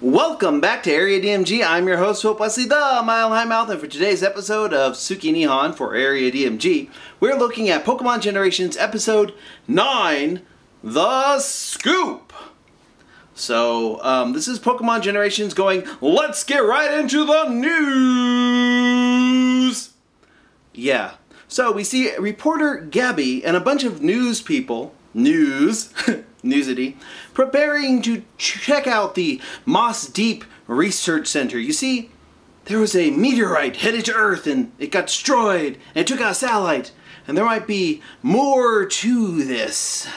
Welcome back to Area DMG. I'm your host, Hope Wesley, the Mile High Mouth, and for today's episode of Suki Nihon for Area DMG, we're looking at Pokemon Generations Episode 9, The Scoop. So, this is Pokemon Generations going, let's get right into the news! Yeah. So, we see reporter Gabby and a bunch of news people, Newsity, preparing to check out the Moss Deep Research Center. You see, there was a meteorite headed to Earth and it got destroyed and it took out a satellite, and there might be more to this.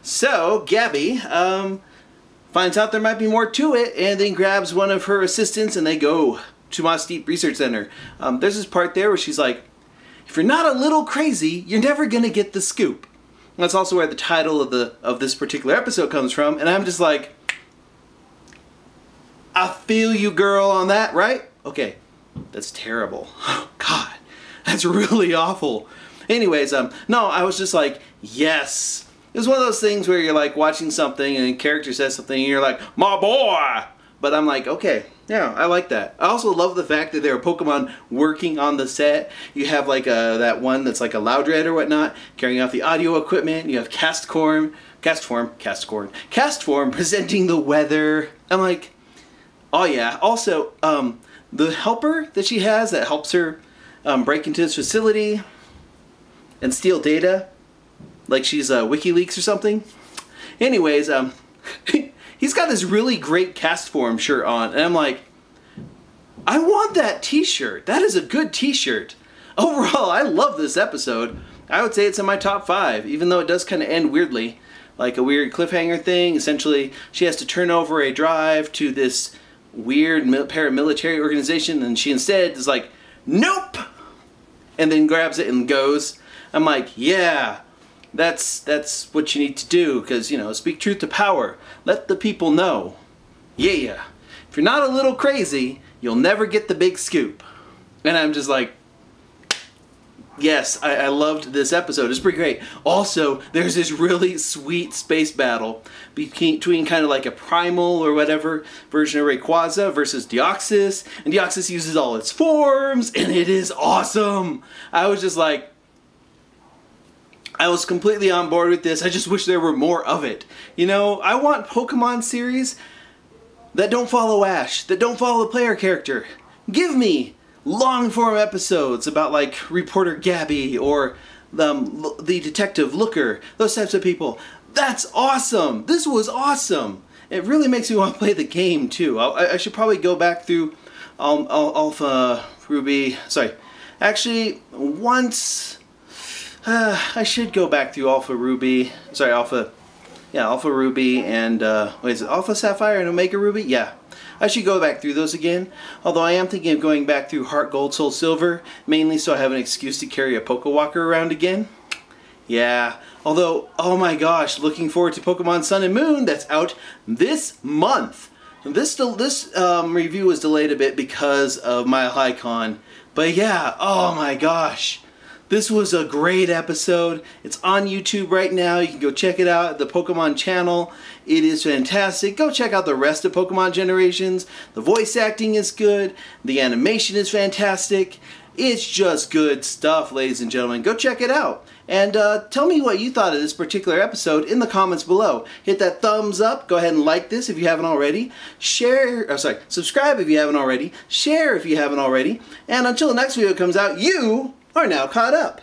So Gabby finds out there might be more to it and then grabs one of her assistants and they go to Moss Deep Research Center. There's this part there where she's like, if you're not a little crazy, you're never gonna get the scoop. That's also where the title of this particular episode comes from, and I'm just like, I feel you, girl, on that, right? Okay, that's terrible. Oh, God, that's really awful. Anyways, no, I was just like, yes. It was one of those things where you're like watching something and a character says something and you're like, my boy! But I'm like, okay, yeah, I like that. I also love the fact that there are Pokemon working on the set. You have like that one that's like a Loudred or whatnot, carrying out the audio equipment. You have Castform presenting the weather. I'm like, oh yeah. Also, the helper that she has that helps her break into this facility and steal data, like she's WikiLeaks or something. Anyways, he's got this really great Castform shirt on, and I'm like, I want that t-shirt. That is a good t-shirt. Overall, I love this episode. I would say it's in my top 5, even though it does kind of end weirdly. Like a weird cliffhanger thing. Essentially, she has to turn over a drive to this weird paramilitary organization, and she instead is like, nope! And then grabs it and goes. I'm like, yeah. That's what you need to do, because, you know, speak truth to power. Let the people know. Yeah. If you're not a little crazy, you'll never get the big scoop. And I'm just like, yes, I loved this episode. It's pretty great. Also, there's this really sweet space battle between kind of like a primal or whatever version of Rayquaza versus Deoxys. And Deoxys uses all its forms, and it is awesome. I was just like, I was completely on board with this. I just wish there were more of it. You know, I want Pokemon series that don't follow Ash, that don't follow the player character. Give me long-form episodes about like reporter Gabby or the detective Looker, those types of people. That's awesome. This was awesome. It really makes me want to play the game too. I should probably go back through Alpha Ruby. Sorry, actually once. I should go back through Alpha Ruby and, what is it, Alpha Sapphire and Omega Ruby? Yeah, I should go back through those again, although I am thinking of going back through Heart Gold, Soul Silver, mainly so I have an excuse to carry a Pokewalker around again. Yeah, although, oh my gosh, looking forward to Pokemon Sun and Moon, that's out this month. This review was delayed a bit because of Mile High Con, but yeah, oh my gosh. This was a great episode. It's on YouTube right now. You can go check it out at the Pokemon channel. It is fantastic. Go check out the rest of Pokemon Generations. The voice acting is good. The animation is fantastic. It's just good stuff, ladies and gentlemen. Go check it out. And tell me what you thought of this particular episode in the comments below. Hit that thumbs up. Go ahead and like this if you haven't already. Subscribe if you haven't already. Share if you haven't already. And until the next video comes out, you are now caught up.